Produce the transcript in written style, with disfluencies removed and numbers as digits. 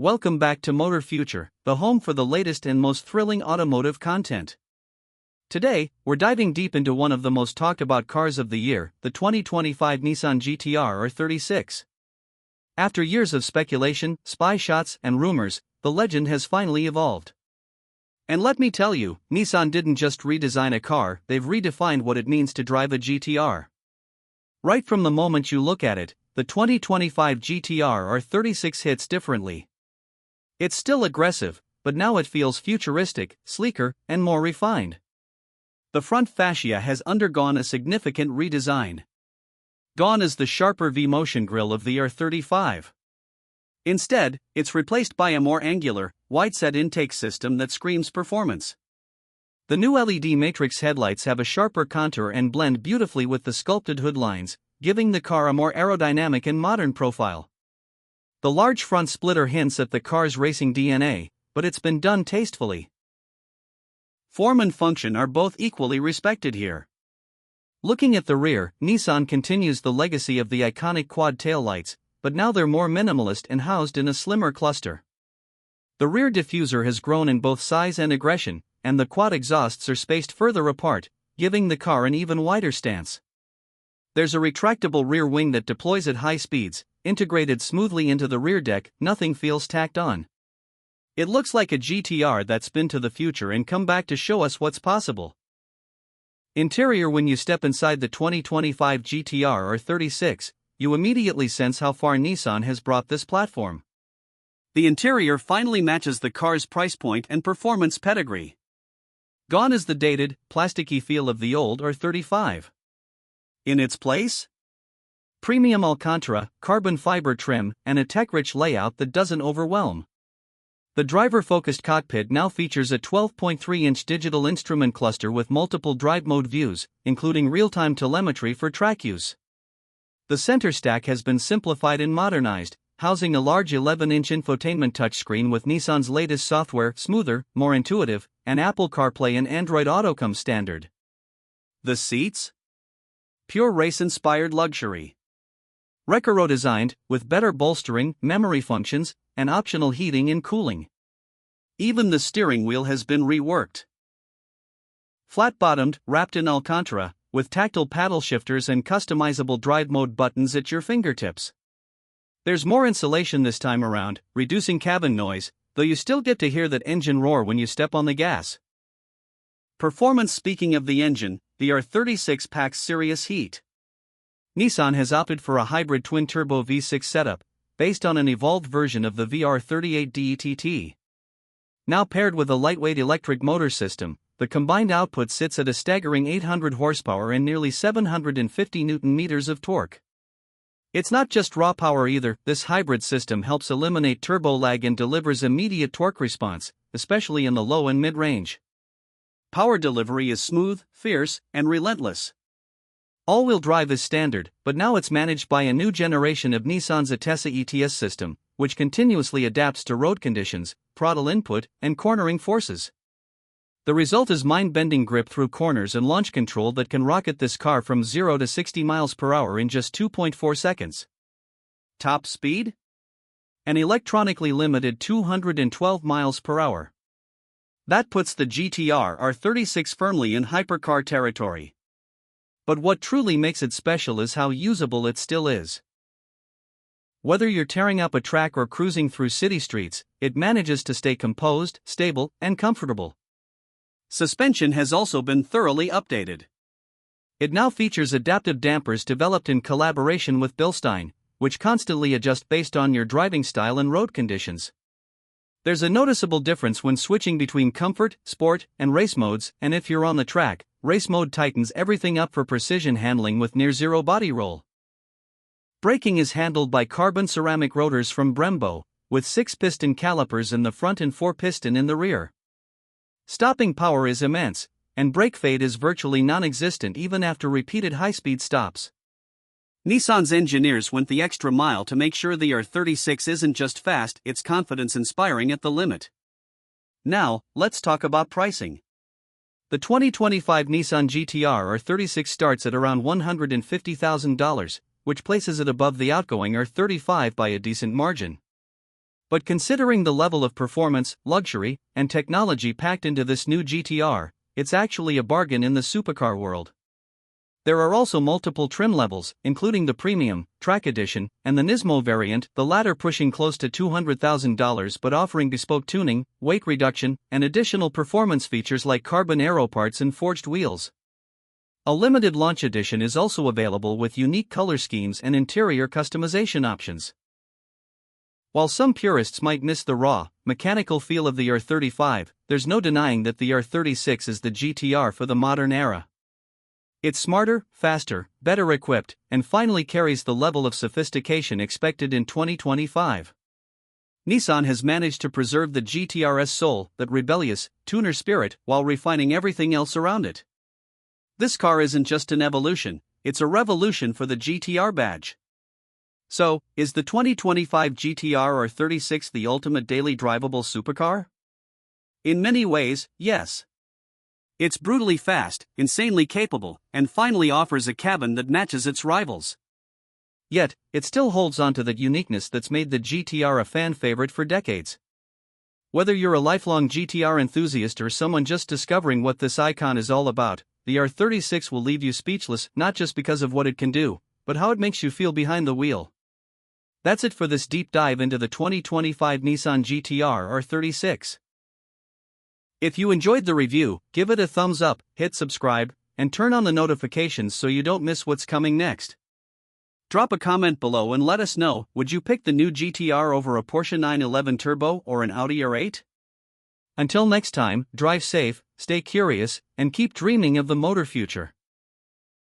Welcome back to Motor Future, the home for the latest and most thrilling automotive content. Today, we're diving deep into one of the most talked about cars of the year, the 2025 Nissan GT-R R36. After years of speculation, spy shots, and rumors, the legend has finally evolved. And let me tell you, Nissan didn't just redesign a car, they've redefined what it means to drive a GT-R. Right from the moment you look at it, the 2025 GT-R R36 hits differently. It's still aggressive, but now it feels futuristic, sleeker, and more refined. The front fascia has undergone a significant redesign. Gone is the sharper V-motion grille of the R35. Instead, it's replaced by a more angular, wide-set intake system that screams performance. The new LED matrix headlights have a sharper contour and blend beautifully with the sculpted hood lines, giving the car a more aerodynamic and modern profile. The large front splitter hints at the car's racing DNA, but it's been done tastefully. Form and function are both equally respected here. Looking at the rear, Nissan continues the legacy of the iconic quad taillights, but now they're more minimalist and housed in a slimmer cluster. The rear diffuser has grown in both size and aggression, and the quad exhausts are spaced further apart, giving the car an even wider stance. There's a retractable rear wing that deploys at high speeds, integrated smoothly into the rear deck. Nothing feels tacked on. It looks like a GT-R that's been to the future and come back to show us what's possible. Interior: when you step inside the 2025 GT-R R36, you immediately sense how far Nissan has brought this platform. The interior finally matches the car's price point and performance pedigree. Gone is the dated, plasticky feel of the old R35. In its place? Premium Alcantara, carbon fiber trim, and a tech-rich layout that doesn't overwhelm. The driver-focused cockpit now features a 12.3-inch digital instrument cluster with multiple drive mode views, including real-time telemetry for track use. The center stack has been simplified and modernized, housing a large 11-inch infotainment touchscreen with Nissan's latest software, smoother, more intuitive, and Apple CarPlay and Android Auto come standard. The seats? Pure race-inspired luxury. Recaro designed, with better bolstering, memory functions, and optional heating and cooling. Even the steering wheel has been reworked. Flat-bottomed, wrapped in Alcantara, with tactile paddle shifters and customizable drive mode buttons at your fingertips. There's more insulation this time around, reducing cabin noise, though you still get to hear that engine roar when you step on the gas. Performance: speaking of the engine, the R36 packs serious heat. Nissan has opted for a hybrid twin-turbo V6 setup, based on an evolved version of the VR38 DETT. Now paired with a lightweight electric motor system, the combined output sits at a staggering 800 horsepower and nearly 750 Nm of torque. It's not just raw power either. This hybrid system helps eliminate turbo lag and delivers immediate torque response, especially in the low and mid-range. Power delivery is smooth, fierce, and relentless. All-wheel drive is standard, but now it's managed by a new generation of Nissan's Atessa ETS system, which continuously adapts to road conditions, throttle input, and cornering forces. The result is mind-bending grip through corners and launch control that can rocket this car from 0 to 60 miles per hour in just 2.4 seconds. Top speed? An electronically limited 212 miles per hour. That puts the GT-R R36 firmly in hypercar territory. But what truly makes it special is how usable it still is. Whether you're tearing up a track or cruising through city streets, it manages to stay composed, stable, and comfortable. Suspension has also been thoroughly updated. It now features adaptive dampers developed in collaboration with Bilstein, which constantly adjust based on your driving style and road conditions. There's a noticeable difference when switching between comfort, sport, and race modes, and if you're on the track, race mode tightens everything up for precision handling with near-zero body roll. Braking is handled by carbon ceramic rotors from Brembo, with 6-piston calipers in the front and 4-piston in the rear. Stopping power is immense, and brake fade is virtually non-existent even after repeated high-speed stops. Nissan's engineers went the extra mile to make sure the R36 isn't just fast, it's confidence-inspiring at the limit. Now, let's talk about pricing. The 2025 Nissan GT-R R36 starts at around $150,000, which places it above the outgoing R35 by a decent margin. But considering the level of performance, luxury, and technology packed into this new GT-R, it's actually a bargain in the supercar world. There are also multiple trim levels, including the Premium, Track Edition, and the Nismo variant, the latter pushing close to $200,000 but offering bespoke tuning, weight reduction, and additional performance features like carbon aero parts and forged wheels. A limited launch edition is also available with unique color schemes and interior customization options. While some purists might miss the raw, mechanical feel of the R35, there's no denying that the R36 is the GT-R for the modern era. It's smarter, faster, better equipped, and finally carries the level of sophistication expected in 2025. Nissan has managed to preserve the GT-R's soul, that rebellious, tuner spirit, while refining everything else around it. This car isn't just an evolution, it's a revolution for the GT-R badge. So, is the 2025 GT-R R36 the ultimate daily drivable supercar? In many ways, yes. It's brutally fast, insanely capable, and finally offers a cabin that matches its rivals. Yet, it still holds on to that uniqueness that's made the GT-R a fan favorite for decades. Whether you're a lifelong GT-R enthusiast or someone just discovering what this icon is all about, the R36 will leave you speechless not just because of what it can do, but how it makes you feel behind the wheel. That's it for this deep dive into the 2025 Nissan GT-R R36. If you enjoyed the review, give it a thumbs up, hit subscribe, and turn on the notifications so you don't miss what's coming next. Drop a comment below and let us know, would you pick the new GT-R over a Porsche 911 Turbo or an Audi R8? Until next time, drive safe, stay curious, and keep dreaming of the motor future.